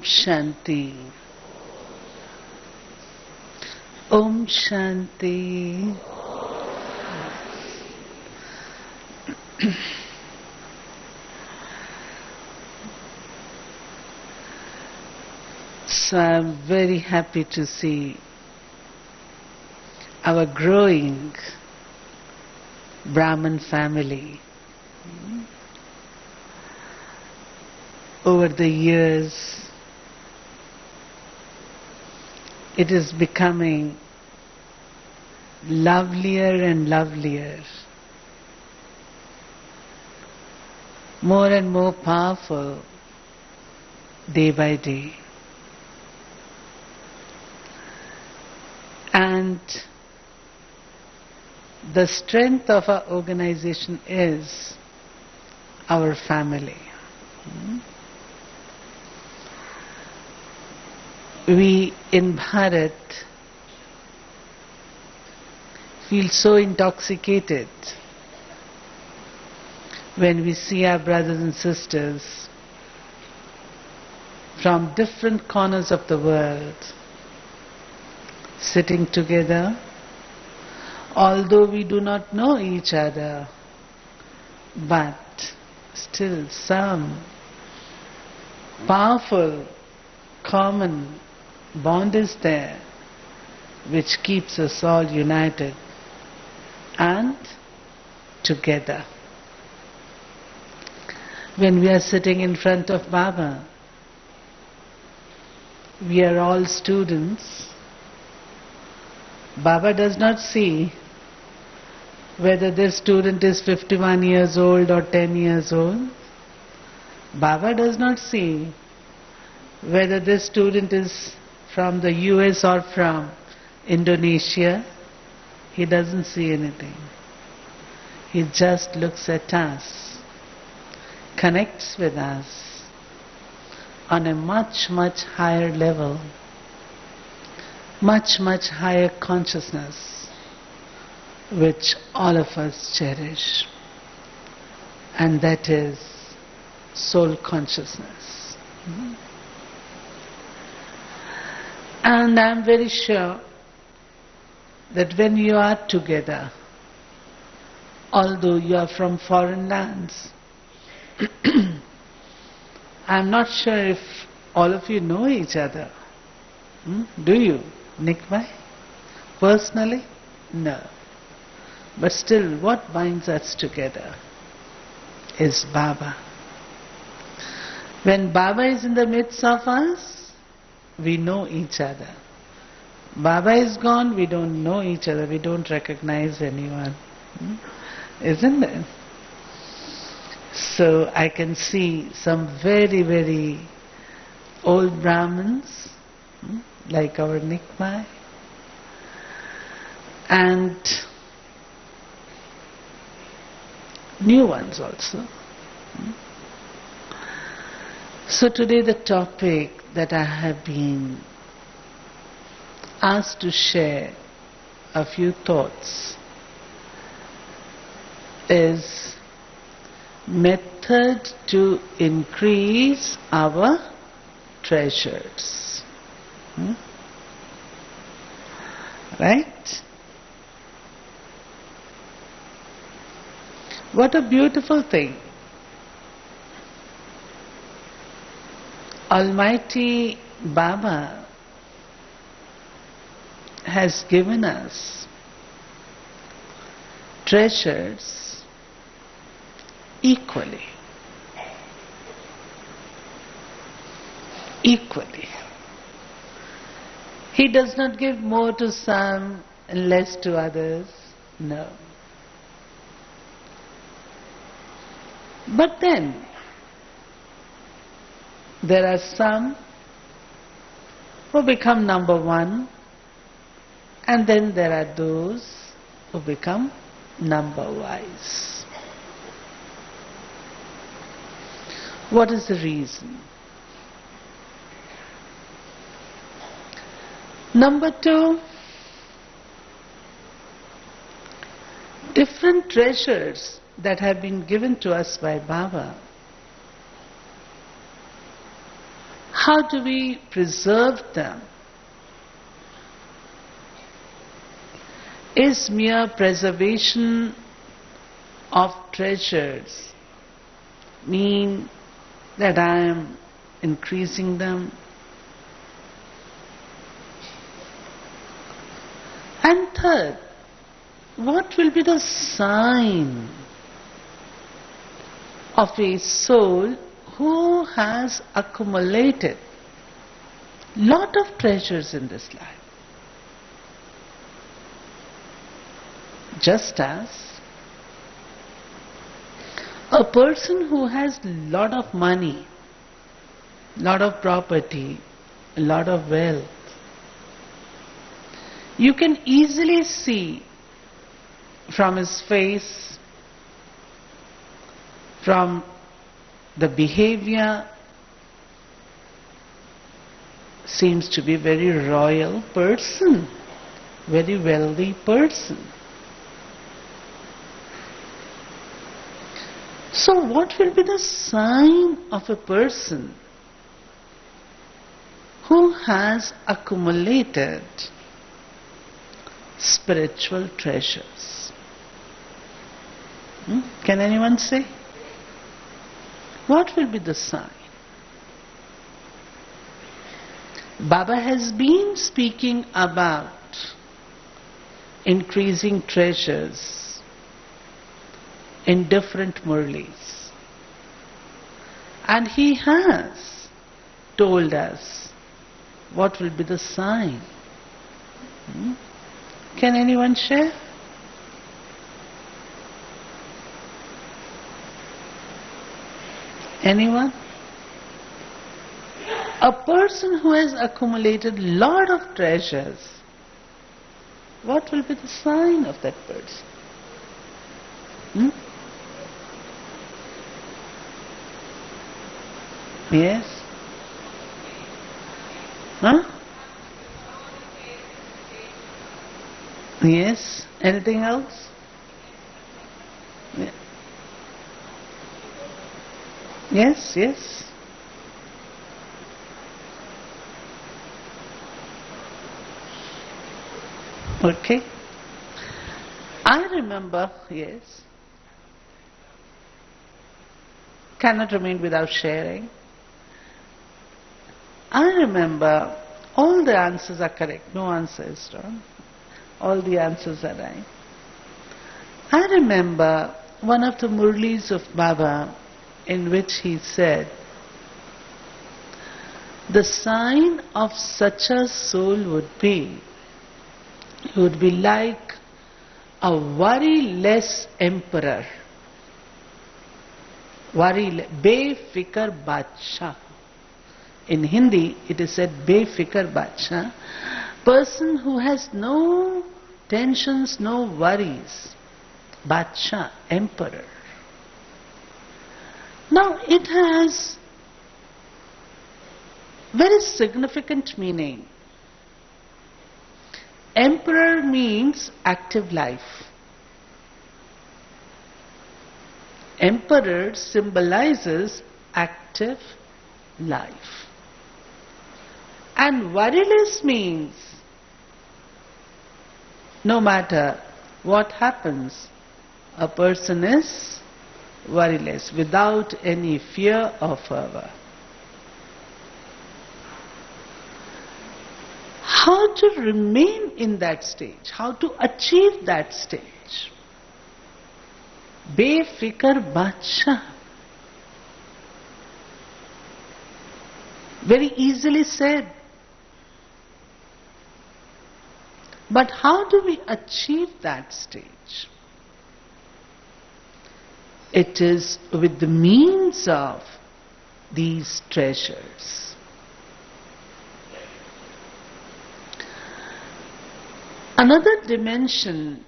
Shanti. Om Shanti. So I'm very happy to see our growing Brahman family. Over the years, it is becoming lovelier and lovelier, more and more powerful day by day. And the strength of our organization is our family. We in Bharat feel so intoxicated when we see our brothers and sisters from different corners of the world sitting together, although we do not know each other, but still some powerful common bond is there which keeps us all united and together. When we are sitting in front of Baba, we are all students. Baba does not see whether this student is 51 years old or 10 years old. Baba does not see whether this student is from the US or from Indonesia. He doesn't see anything. He just looks at us, connects with us on a much, much higher level, much, much higher consciousness which all of us cherish, and that is soul consciousness. And I am very sure that when you are together, although you are from foreign lands, I am not sure if all of you know each other. Do you, Nick-bhai? Personally? No. But still, what binds us together is Baba. When Baba is in the midst of us, we know each other. Baba is gone, we don't know each other, we don't recognize anyone. Isn't it? So I can see some very, very old Brahmins, like our Nick-bhai, and new ones also. So today the topic that I have been asked to share a few thoughts is method to increase our treasures. Right? What a beautiful thing. Almighty Baba has given us treasures equally. Equally. He does not give more to some and less to others. No. But then, there are some who become number one, and then there are those who become number wise. What is the reason? Number two, different treasures that have been given to us by Baba How do we preserve them? Is mere preservation of treasures mean that I am increasing them? And third, what will be the sign of a soul who has accumulated lot of treasures in this life? Just as a person who has lot of money, lot of property, a lot of wealth, you can easily see from his face, from the behavior, seems to be very royal person, very wealthy person. So what will be the sign of a person who has accumulated spiritual treasures? Can anyone say? What will be the sign? Baba has been speaking about increasing treasures in different murlis. And he has told us what will be the sign. Can anyone share? Anyone? A person who has accumulated lot of treasures, what will be the sign of that person? Yes? Huh? Yes? Anything else? Yeah. Yes, yes. Okay. I remember, yes. Cannot remain without sharing. I remember all the answers are correct. No answer is wrong. All the answers are right. I remember one of the murlis of Baba in which he said, the sign of such a soul would be like a worry-less emperor. Befikar Badshah. In Hindi it is said Befikar Badshah. Person who has no tensions, no worries. Badshah, emperor. Now it has very significant meaning. Emperor means active life. Emperor symbolizes active life. And worryless means no matter what happens, a person is worryless, without any fear or fervor. How to remain in that stage? How to achieve that stage? Befikar Badshah. Very easily said. But how do we achieve that stage? It is with the means of these treasures. Another dimension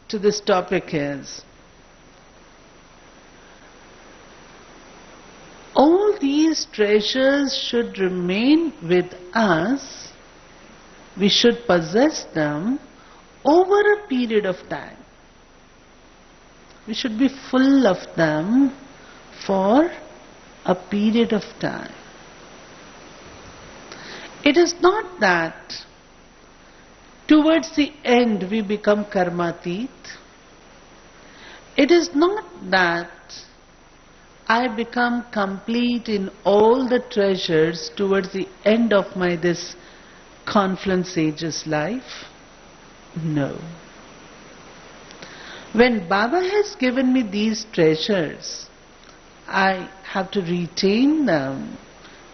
to this topic is all these treasures should remain with us. We should possess them over a period of time. We should be full of them for a period of time. It is not that towards the end we become karmatit. It is not that I become complete in all the treasures towards the end of my this Confluence Age's life. No. When Baba has given me these treasures, I have to retain them,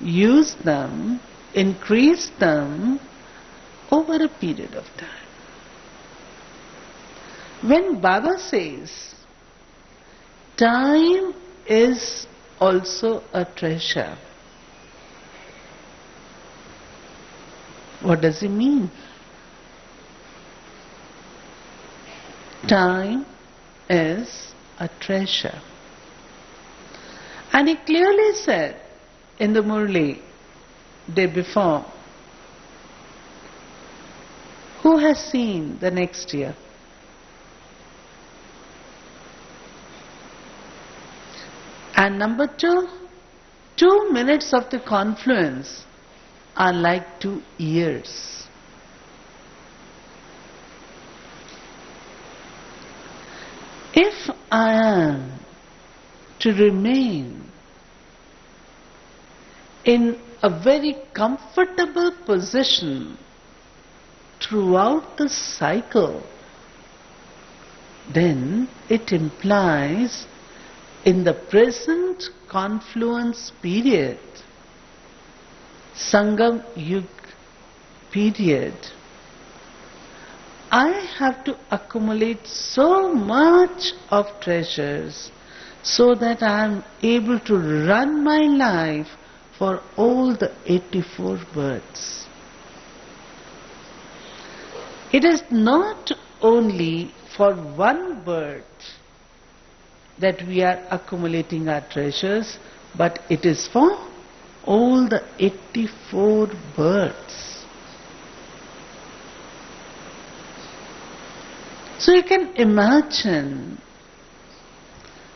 use them, increase them over a period of time. When Baba says, time is also a treasure, what does he mean? Time is a treasure. And he clearly said in the Murli day before, who has seen the next year? And number two, 2 minutes of the confluence are like 2 years. If I am to remain in a very comfortable position throughout the cycle, then it implies in the present confluence period, Sangam Yug period, I have to accumulate so much of treasures so that I am able to run my life for all the 84 births. It is not only for one birth that we are accumulating our treasures, but it is for all the 84 births. So you can imagine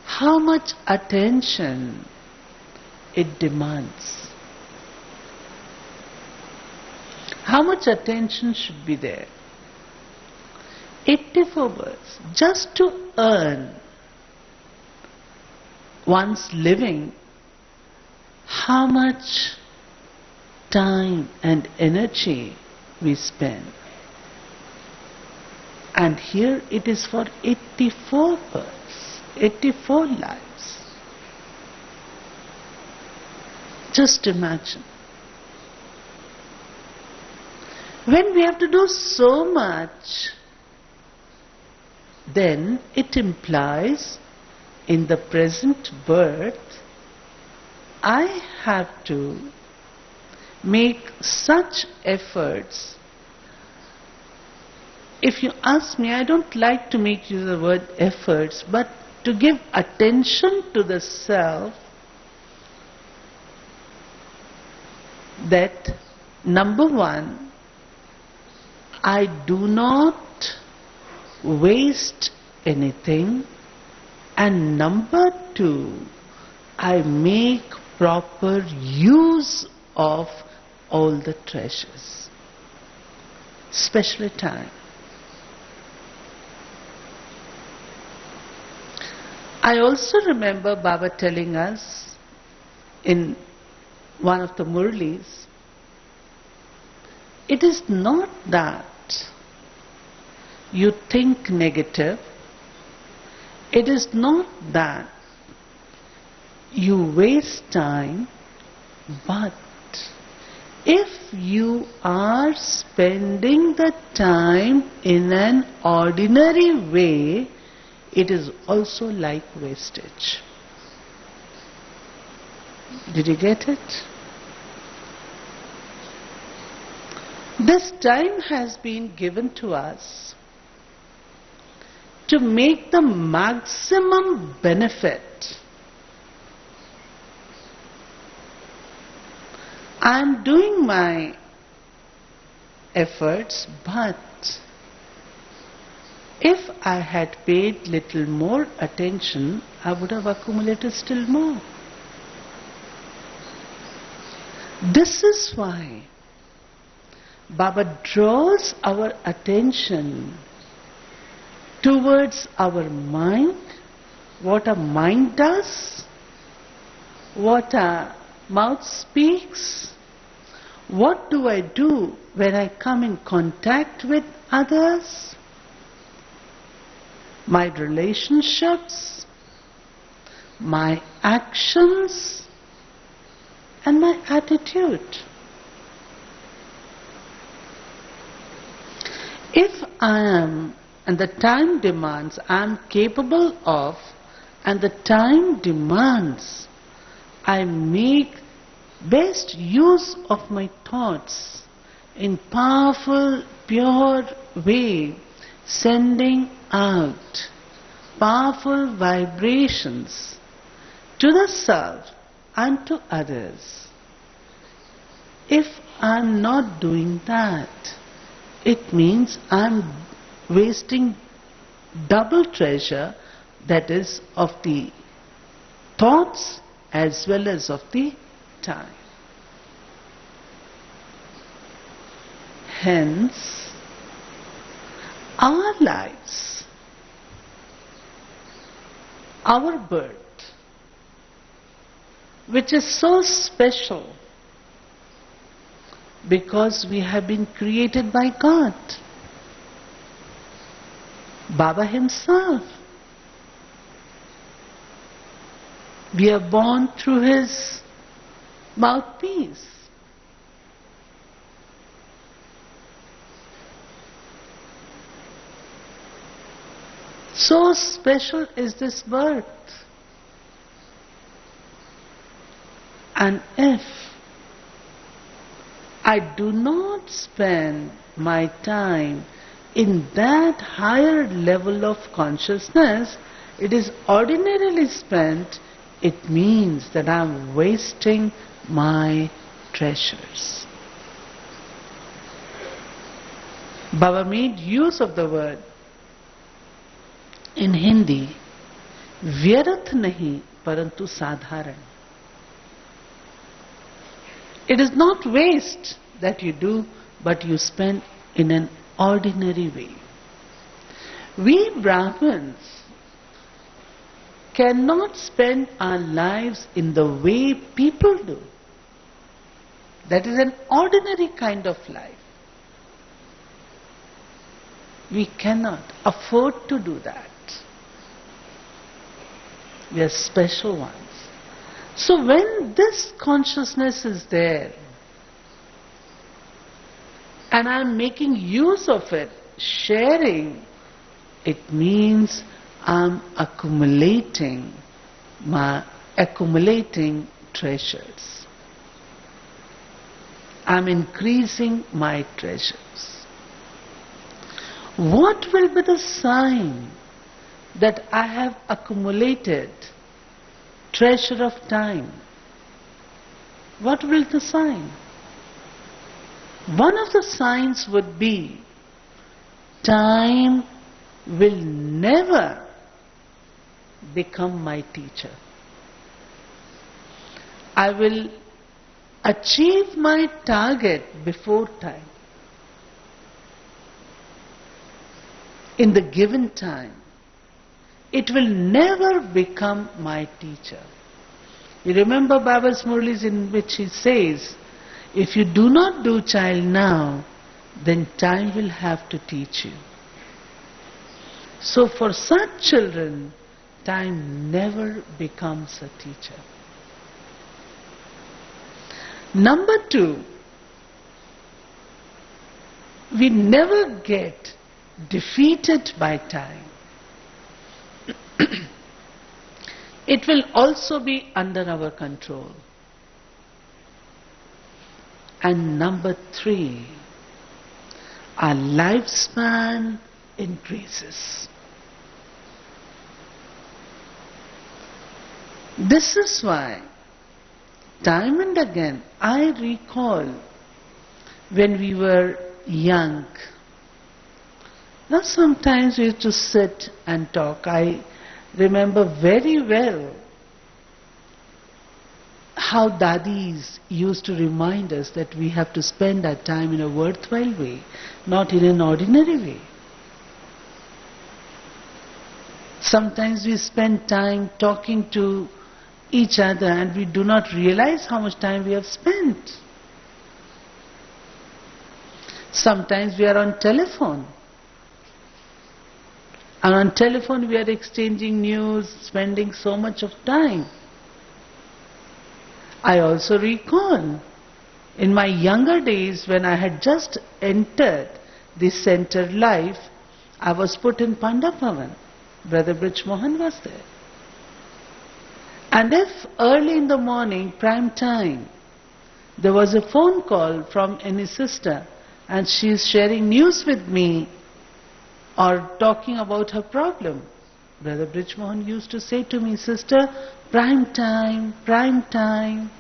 how much attention it demands. How much attention should be there? 84 births just to earn one's living. How much time and energy we spend. And here it is for 84 births, 84 lives. Just imagine. When we have to do so much, then it implies in the present birth, I have to make such efforts. If you ask me, I don't like to make use of the word efforts, but to give attention to the self, that number one, I do not waste anything, and number two, I make proper use of all the treasures, especially time. I also remember Baba telling us in one of the Murlis, it is not that you think negative, it is not that you waste time, but if you are spending the time in an ordinary way, it is also like wastage. Did you get it? This time has been given to us to make the maximum benefit. I am doing my efforts, but if I had paid little more attention, I would have accumulated still more. This is why Baba draws our attention towards our mind, what our mind does, what our mouth speaks, what do I do when I come in contact with others, my relationships, my actions, and my attitude. If I am, and the time demands, I am capable of, and the time demands, I make best use of my thoughts in powerful, pure way, sending out powerful vibrations to the self and to others. If I am not doing that, it means I am wasting double treasure, that is of the thoughts as well as of the time. Hence, our lives, our birth, which is so special because we have been created by God, Baba himself. We are born through his mouthpiece. So special is this birth. And if I do not spend my time in that higher level of consciousness, it is ordinarily spent, it means that I am wasting my treasures. Baba made use of the word in Hindi, vyarth nahi parantu sadharan. It is not waste that you do, but you spend in an ordinary way. We Brahmins cannot spend our lives in the way people do. That is an ordinary kind of life. We cannot afford to do that. We are special ones. So when this consciousness is there, and I am making use of it, sharing, it means I am accumulating treasures. I am increasing my treasures. What will be the sign that I have accumulated treasure of time? What will the sign? One of the signs would be time will never become my teacher. I will achieve my target before time. In the given time. It will never become my teacher. You remember Baba's Murlis in which he says, if you do not do child now, then time will have to teach you. So for such children, time never becomes a teacher. Number two, we never get defeated by time. It will also be under our control. And number three, our lifespan increases. This is why, time and again, I recall when we were young. Now sometimes we used to sit and talk. I remember very well how dadis used to remind us that we have to spend our time in a worthwhile way, not in an ordinary way. Sometimes we spend time talking to each other and we do not realize how much time we have spent. Sometimes we are on telephone. And on telephone we are exchanging news, spending so much of time. I also recall in my younger days when I had just entered this centered life, I was put in Pandavavan. Brother Brij Mohan was there. And if early in the morning, prime time, there was a phone call from any sister and she is sharing news with me or talking about her problem, Brother Brij Mohan used to say to me, "Sister, prime time, prime time."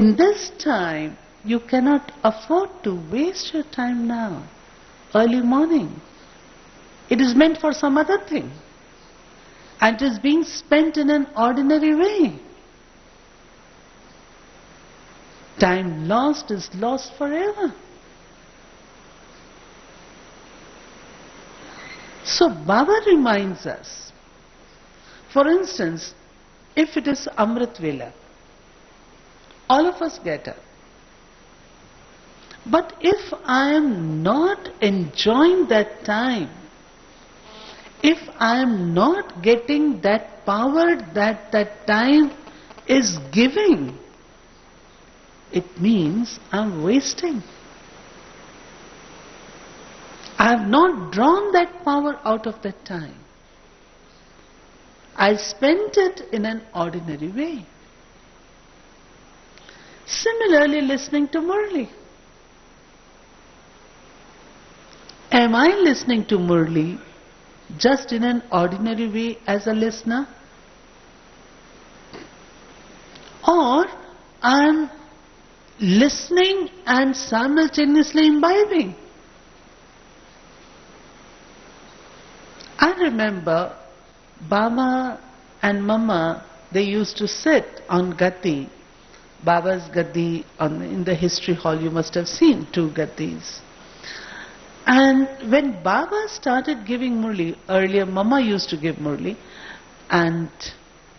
In this time, you cannot afford to waste your time now. Early morning. It is meant for some other thing. And it is being spent in an ordinary way. Time lost is lost forever. So Baba reminds us, for instance, if it is Amrit Vela, all of us get up. But if I am not enjoying that time, if I am not getting that power that time is giving, it means I am wasting. I have not drawn that power out of that time. I spent it in an ordinary way. Similarly, listening to Murli. Am I listening to Murli just in an ordinary way as a listener? Or I am listening and simultaneously imbibing? I remember Baba and Mama, they used to sit on Gati. Baba's Gati in the history hall, you must have seen 2 Gatis. And when Baba started giving Murli, earlier Mama used to give Murli, and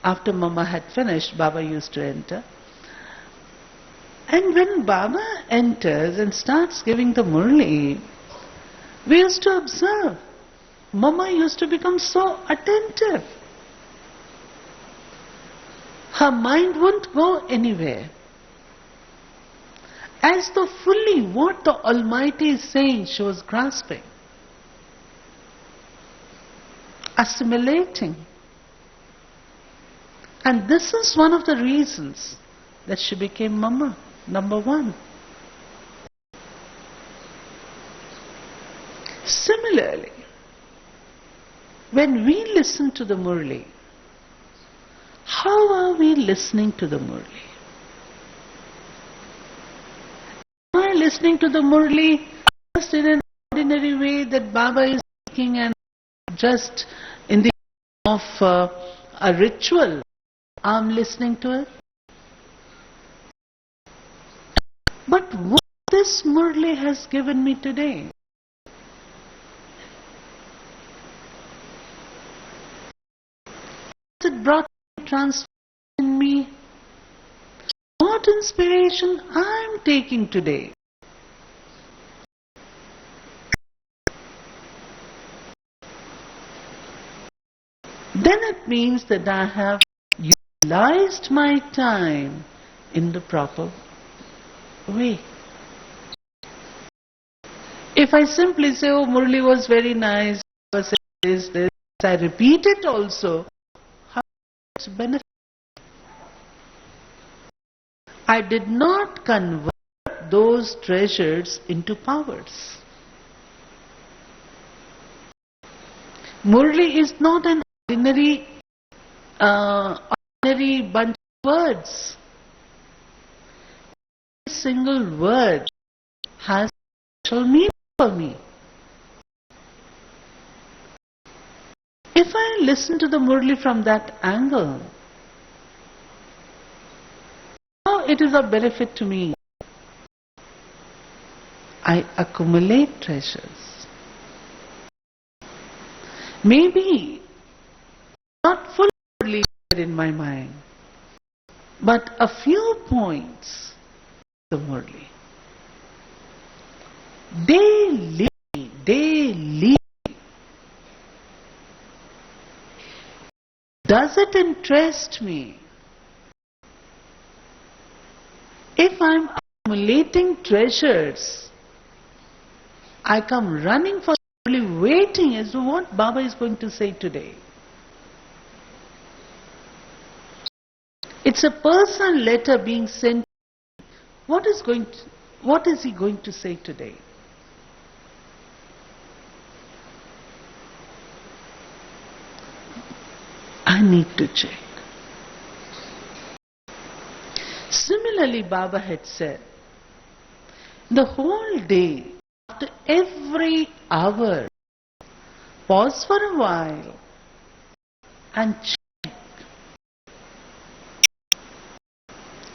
after Mama had finished, Baba used to enter. And when Baba enters and starts giving the Murli, we used to observe. Mama used to become so attentive. Her mind wouldn't go anywhere. As though fully what the Almighty is saying, she was grasping, assimilating. And this is one of the reasons that she became Mama, number 1. Similarly, when we listen to the Murli, how are we listening to the Murli? Am I listening to the Murli just in an ordinary way that Baba is speaking and just in the of a ritual I am listening to it? But what this Murli has given me today? It brought transformation in me. What inspiration I am taking today? Then it means that I have utilized my time in the proper way. If I simply say, "Oh, Murli was very nice," this, I repeat it also, how much benefit? I did not convert those treasures into powers. Murli is not an ordinary bunch of words. Every single word has special meaning for me. If I listen to the Murli from that angle, how it is of benefit to me? I accumulate treasures. Maybe not full Murli in my mind, but a few points of the Murli. They lead. Does it interest me? If I am accumulating treasures, I come running for Murli, waiting as to what Baba is going to say today. It's a personal letter being sent. What is he going to say today? I need to check. Similarly, Baba had said, the whole day, after every hour, pause for a while and check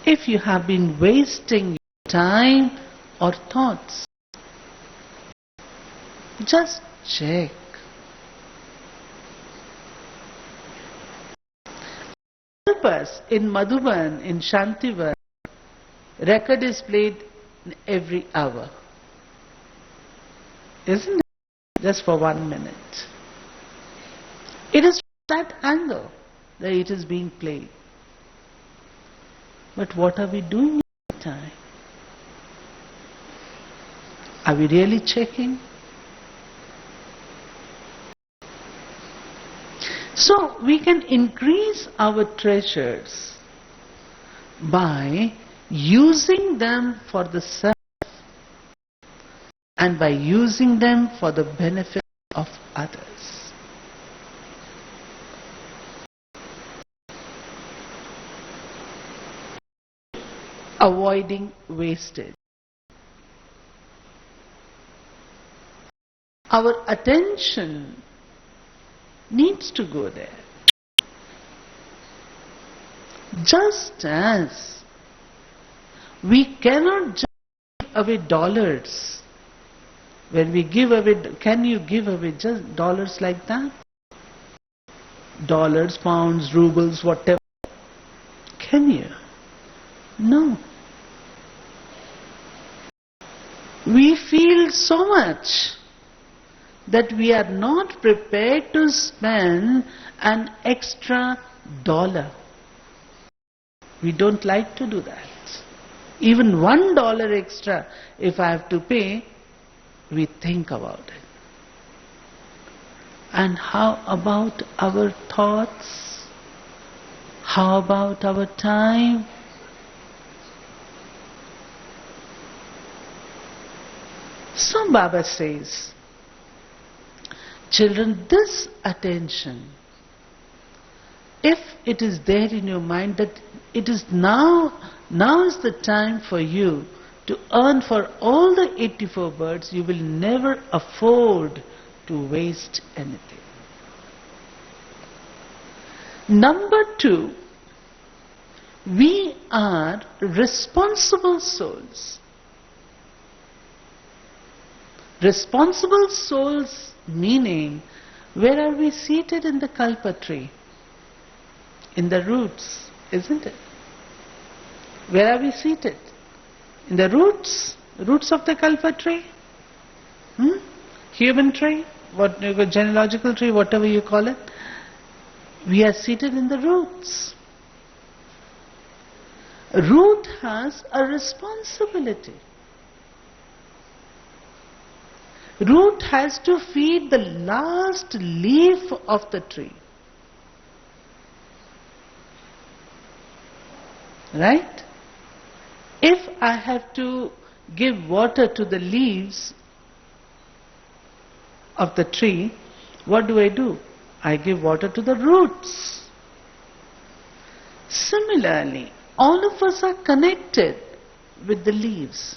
if you have been wasting your time or thoughts. Just check. Us in Madhuban, in Shantivan, record is played every hour. Isn't it? Just for 1 minute. It is that angle that it is being played. But what are we doing in that time? Are we really checking? So we can increase our treasures by using them for the self and by using them for the benefit of others. Avoiding wastage. Our attention needs to go there. Just as we cannot just give away dollars. When we give away, can you give away just dollars like that? Dollars, pounds, rubles, whatever. Can you? No. We feel so much that we are not prepared to spend an extra dollar. We don't like to do that. Even $1 extra, if I have to pay, we think about it. And how about our thoughts? How about our time? So Baba says, children, this attention, if it is there in your mind that it is now is the time for you to earn for all the 84 birds, you will never afford to waste anything. Number 2, we are responsible souls. Responsible souls meaning, where are we seated in the kalpa tree? In the roots, isn't it? Where are we seated? In the roots of the kalpa tree? Human tree? Genealogical tree, whatever you call it. We are seated in the roots. Root has a responsibility. Root has to feed the last leaf of the tree. Right? If I have to give water to the leaves of the tree, what do? I give water to the roots. Similarly, all of us are connected with the leaves.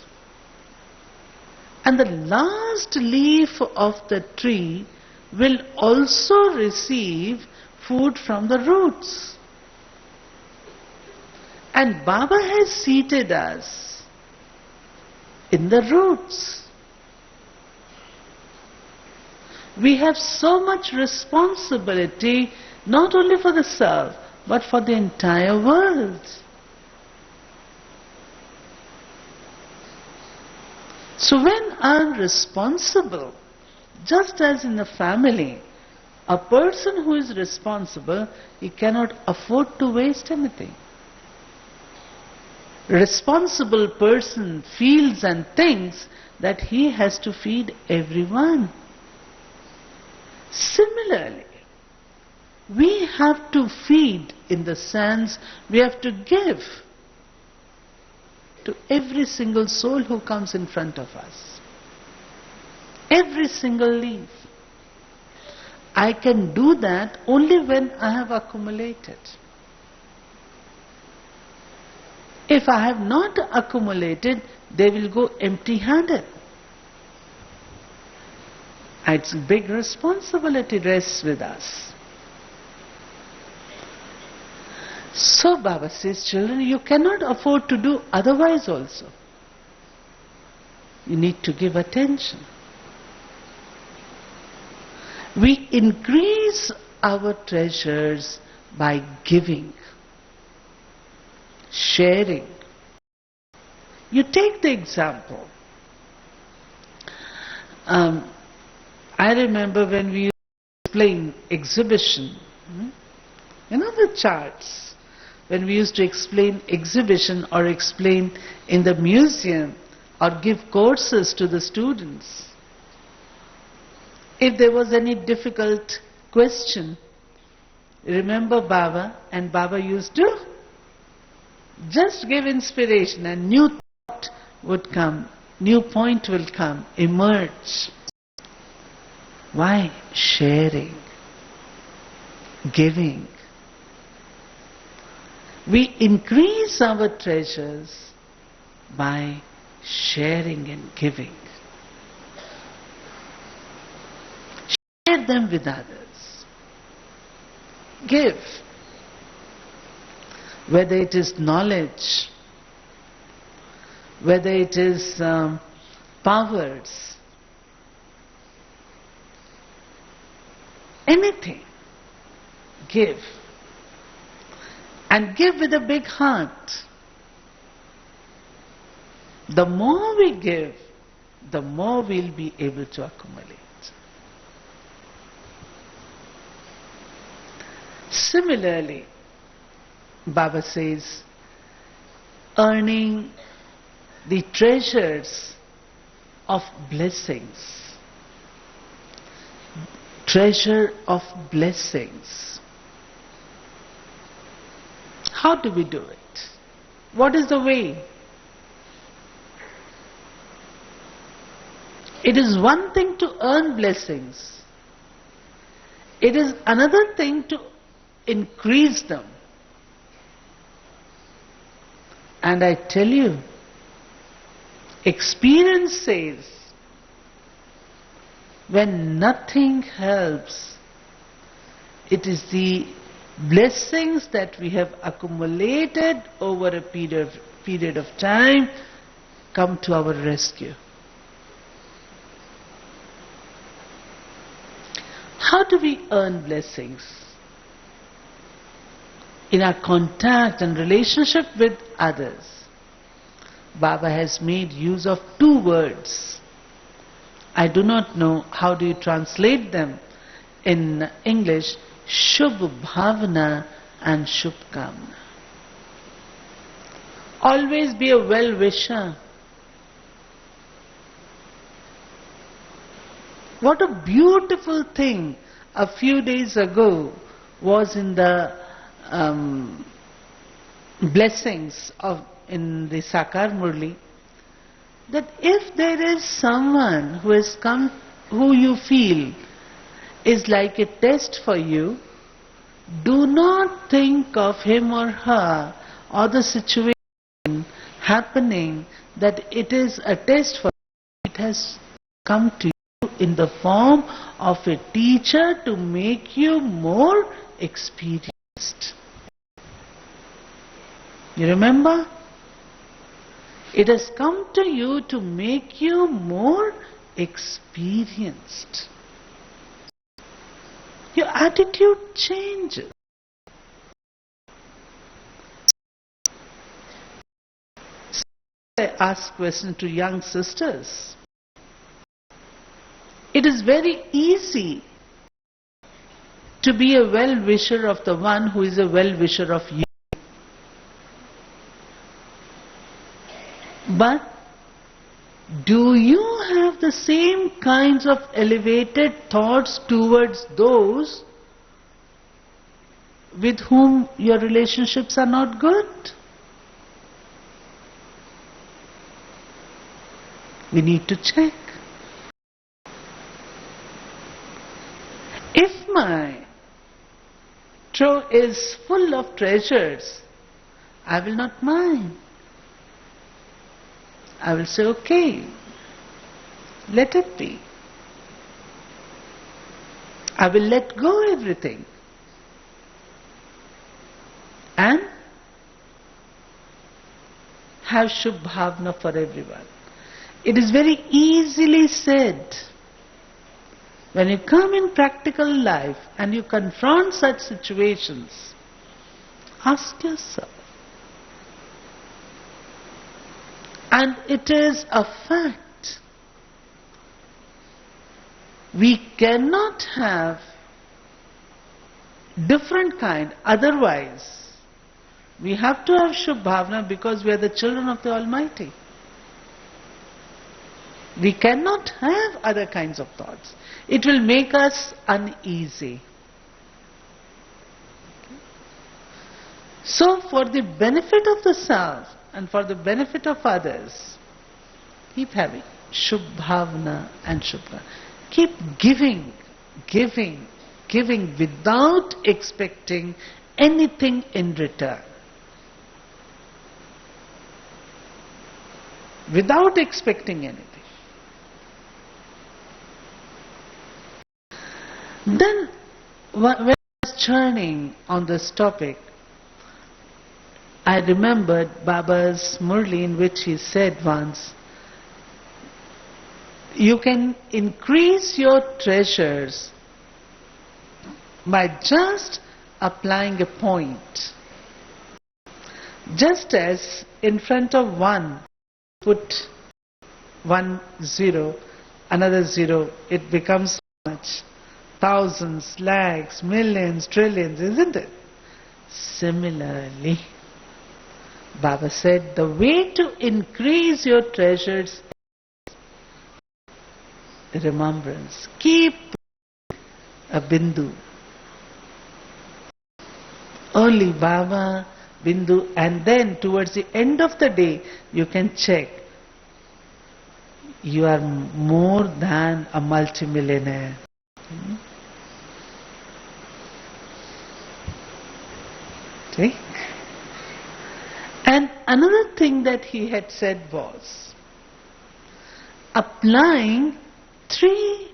And the last leaf of the tree will also receive food from the roots. And Baba has seated us in the roots. We have so much responsibility, not only for the self, but for the entire world. So when I'm responsible, just as in a family, a person who is responsible, he cannot afford to waste anything. Responsible person feels and thinks that he has to feed everyone. Similarly, we have to feed in the sense we have to give to every single soul who comes in front of us. Every single leaf. I can do that only when I have accumulated. If I have not accumulated, they will go empty-handed. It's a big responsibility rests with us. So Baba says, children, you cannot afford to do otherwise also. You need to give attention. We increase our treasures by giving, sharing. You take the example. I remember when we used to explain exhibition, you know the charts, when we used to explain exhibition or explain in the museum or give courses to the students. If there was any difficult question, remember Baba, and Baba used to just give inspiration and new thought would come, new point will come, emerge. Why? Sharing, giving. We increase our treasures by sharing and giving. Share them with others. Give. Whether it is knowledge, whether it is powers, anything, give. And give with a big heart. The more we give, the more we'll be able to accumulate. Similarly, Baba says, earning the treasures of blessings. Treasure of blessings. How do we do it? What is the way? It is one thing to earn blessings. It is another thing to increase them. And I tell you, experience says, when nothing helps, it is the blessings that we have accumulated over a period of time come to our rescue. How do we earn blessings? In our contact and relationship with others. Baba has made use of two words. I do not know how do you translate them in English. Shubh Bhavana and Shubh Kamna. Always be a well-wisher. What a beautiful thing a few days ago was in the blessings in the Sakar Murli, that if there is someone who has come, who you feel is like a test for you, do not think of him or her or the situation happening that it is a test for you. It has come to you in the form of a teacher to make you more experienced. You remember? It has come to you to make you more experienced. Your attitude changes. I ask questions to young sisters. It is very easy to be a well-wisher of the one who is a well-wisher of you. But do you have the same kinds of elevated thoughts towards those with whom your relationships are not good? We need to check. If my trove is full of treasures, I will not mind. I will say, okay, let it be. I will let go everything. And have Shubh Bhavna for everyone. It is very easily said. When you come in practical life and you confront such situations, ask yourself. And it is a fact. We cannot have different kind, otherwise we have to have Shubh Bhavna because we are the children of the Almighty. We cannot have other kinds of thoughts. It will make us uneasy. So for the benefit of the self and for the benefit of others, keep having Shubh Bhavna and Shubh Bhavna. Keep giving, giving, giving without expecting anything in return. Without expecting anything. Then, when I was churning on this topic, I remembered Baba's Murli, in which he said once, you can increase your treasures by just applying a point. Just as in front of one, put 1 0, another 0, it becomes much. Thousands, lakhs, millions, trillions, isn't it? Similarly, Baba said, the way to increase your treasures is remembrance. Keep a bindu. Only Baba, bindu, and then towards the end of the day, you can check. You are more than a multimillionaire. Okay? And another thing that he had said was applying 3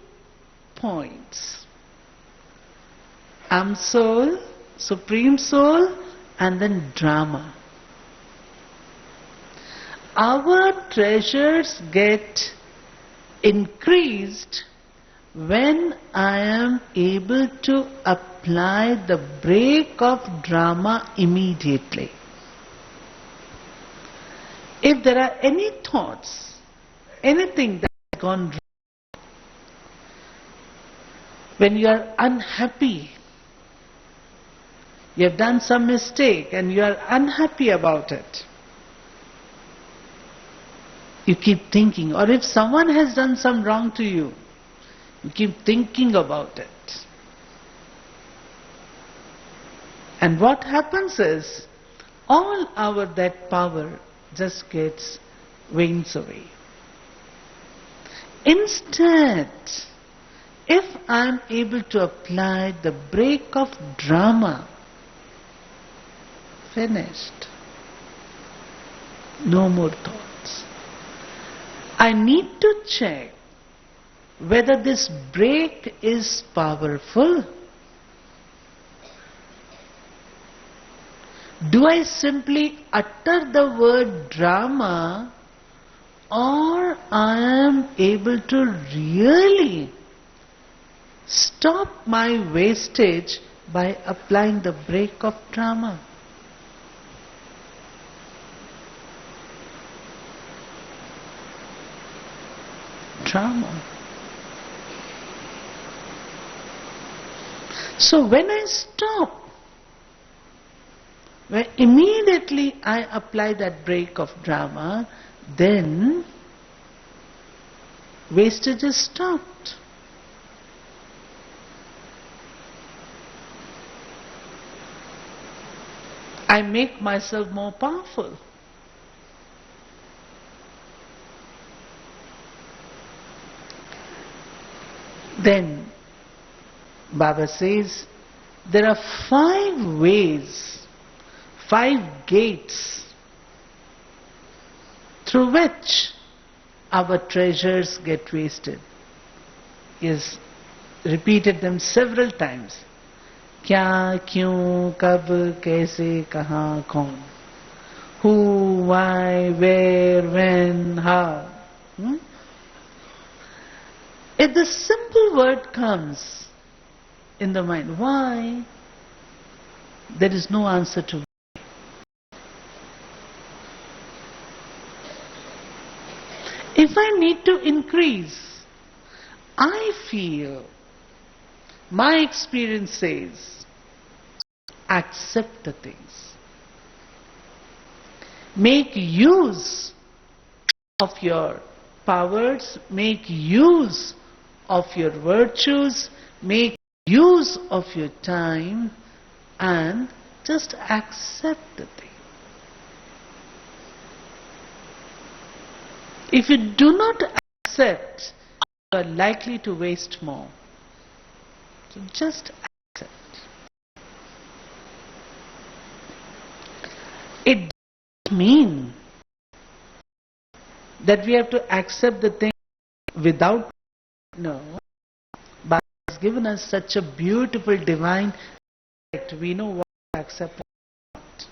points. Soul, Supreme Soul, and then drama. Our treasures get increased when I am able to apply the break of drama immediately. If there are any thoughts, anything that has gone wrong, when you are unhappy, you have done some mistake and you are unhappy about it, you keep thinking, or if someone has done some wrong to you, you keep thinking about it. And what happens is, all our that power just gets wanes away. Instead, if I am able to apply the break of drama, finished. No more thoughts. I need to check whether this break is powerful. Do I simply utter the word drama, or I am able to really stop my wastage by applying the break of drama? Drama. So when I stop, when immediately I apply that break of drama, then wastage is stopped. I make myself more powerful. Then Baba says there are 5 ways, 5 gates through which our treasures get wasted. He has repeated them several times. Kya, kyun, kab, kaise, kahan, kaun. Who, why, where, when, how. If the simple word comes in the mind, why? There is no answer to why. If I need to increase, I feel, my experience says, accept the things. Make use of your powers, make use of your virtues, make use of your time, and just accept the thing. If you do not accept, you are likely to waste more. So just accept. It doesn't mean that we have to accept the thing without. No. Baba has given us such a beautiful divine act. We know what to accept and not.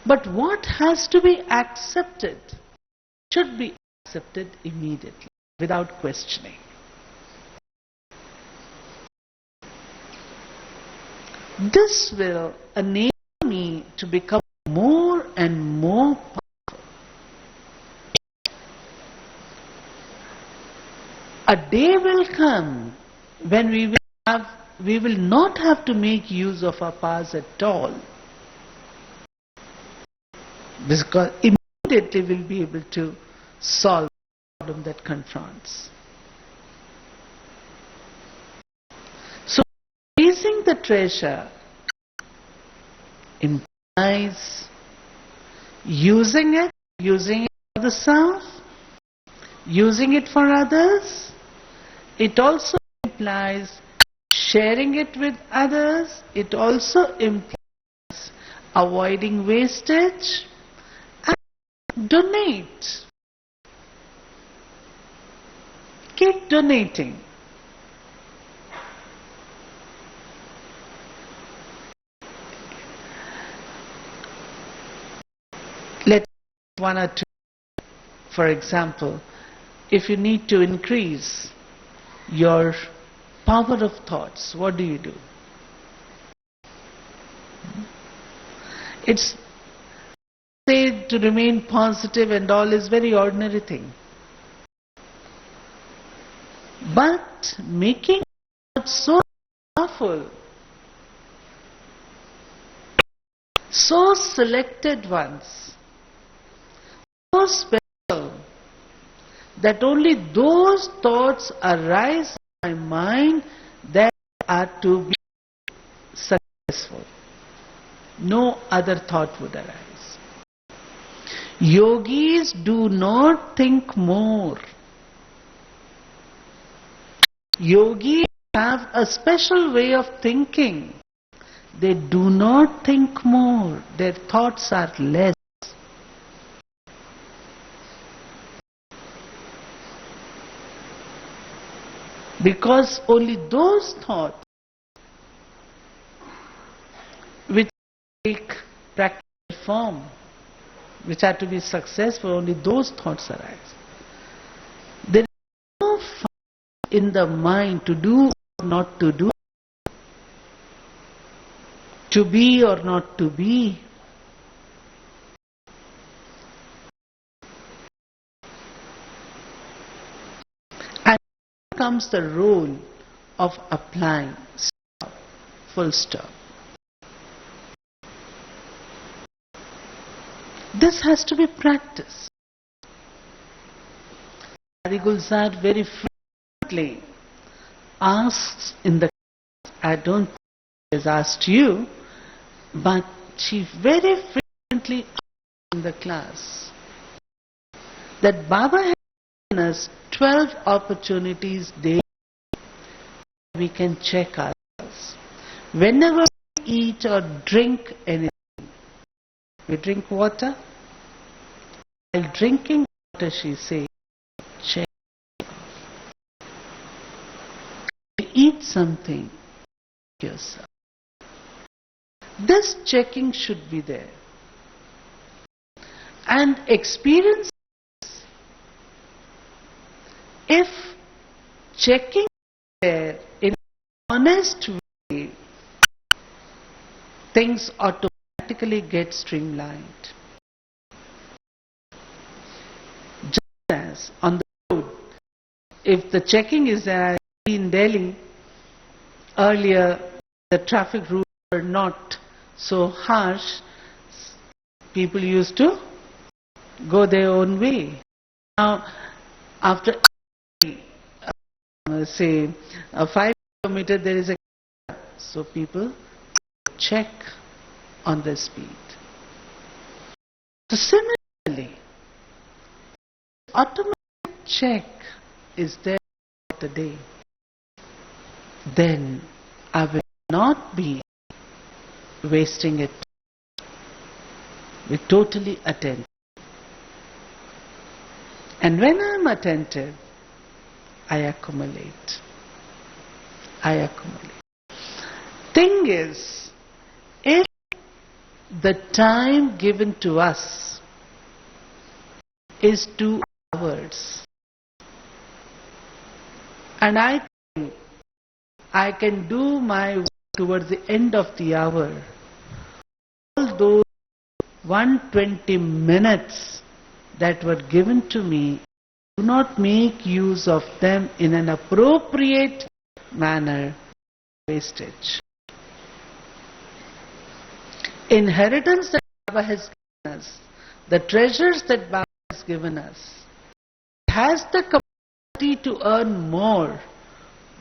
But what has to be accepted should be accepted immediately, without questioning. This will enable me to become more and more powerful. A day will come when we will not have to make use of our powers at all, because immediately we'll be able to solve the problem that confronts. So raising the treasure implies using it for the self, using it for others. It also implies sharing it with others. It also implies avoiding wastage and donate. Keep donating. Let's one or two. For example, if you need to increase your power of thoughts, what do you do? It's say to remain positive and all is very ordinary thing. But making thoughts so powerful, so selected ones, so special, that only those thoughts arise in my mind that are to be successful. No other thought would arise. Yogis do not think more. Yogis have a special way of thinking. They do not think more. Their thoughts are less. Because only those thoughts which take practical form, which are to be successful, only those thoughts arise. There is no fight in the mind to do or not to do, to be or not to be. And here comes the role of applying. Stop. Full stop. This has to be practiced. Hari Gulzar very frequently asks in the class, I don't think she has asked you, but she very frequently asks in the class that Baba has given us 12 opportunities daily we can check ourselves. Whenever we eat or drink anything, we drink water. While drinking water, she says, check. You eat something, check yourself. This checking should be there. And experience, if checking is there in an honest way, things automatically get streamlined. Just as on the road, if the checking is there in Delhi, earlier the traffic rules were not so harsh, people used to go their own way. Now, after say a 5 kilometer, there is a gap, so people check on the speed. So similarly, automatic check is there for the day. Then I will not be wasting it. Be totally attentive. And when I am attentive, I accumulate. I accumulate. Thing is, if the time given to us is 2 hours, and I think I can do my work towards the end of the hour, all those 120 minutes that were given to me, do not make use of them in an appropriate manner, wastage. Inheritance that Baba has given us, the treasures that Baba has given us, has the capacity to earn more,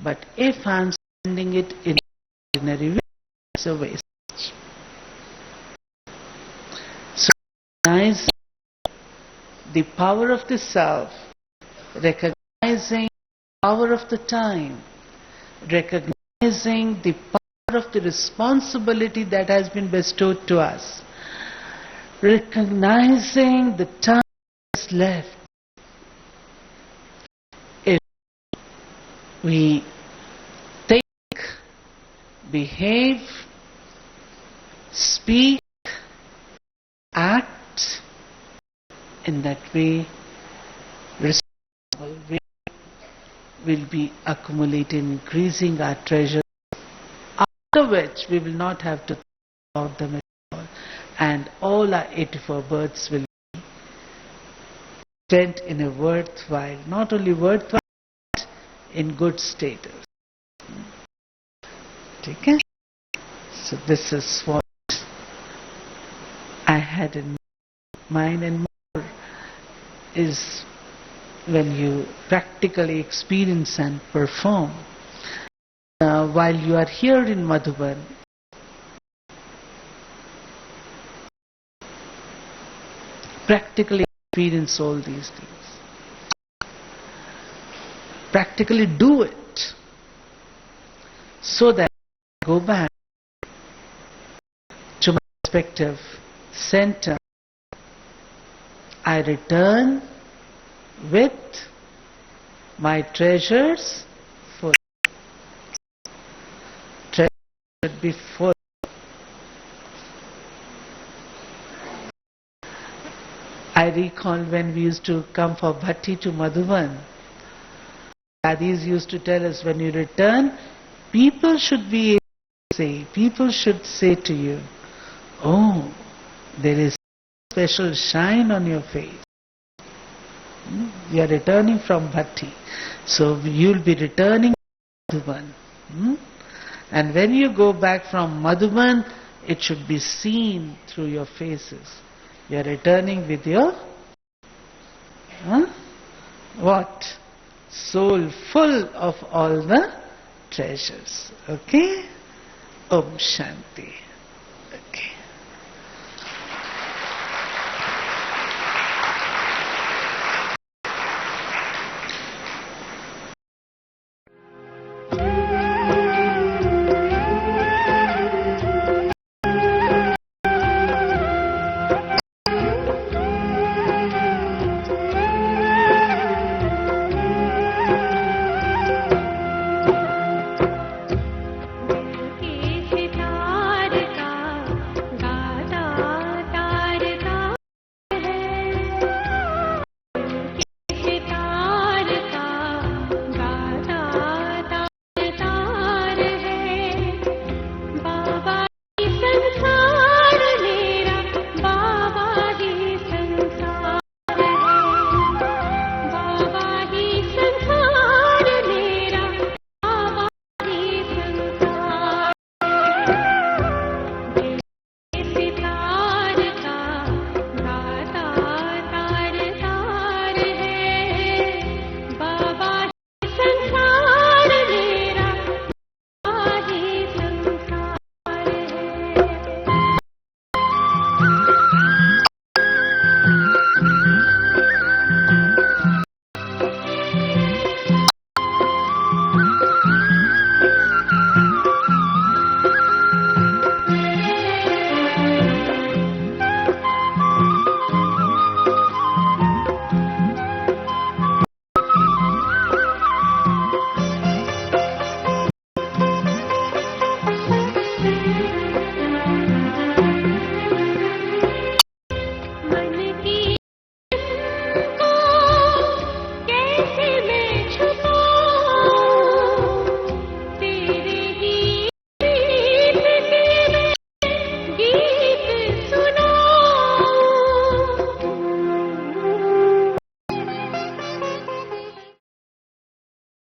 but if I am spending it in an ordinary way, it's a wastage. So recognize the power of the self, recognizing the power of the time, recognizing the power of the responsibility that has been bestowed to us, recognizing the time that is left. If we think, behave, speak, act in that way, responsible way, will be accumulating, increasing our treasures, after which we will not have to think about them at all, and all our 84 births will be spent in a worthwhile, not only worthwhile, but in good status. Okay? So this is what I had in mind, and more is when you practically experience and perform. While you are here in Madhuban, practically experience all these things. Practically do it, so that I go back to my respective center. I return with my treasures full. be full. I recall when we used to come for bhatti to Madhuban, Dadis used to tell us, when you return, people should say to you, oh, there is special shine on your face. You are returning from bhatti. So you'll be returning to Madhuban. And when you go back from Madhuban, it should be seen through your faces. You are returning with your what? Soul full of all the treasures. Okay? Om Shanti.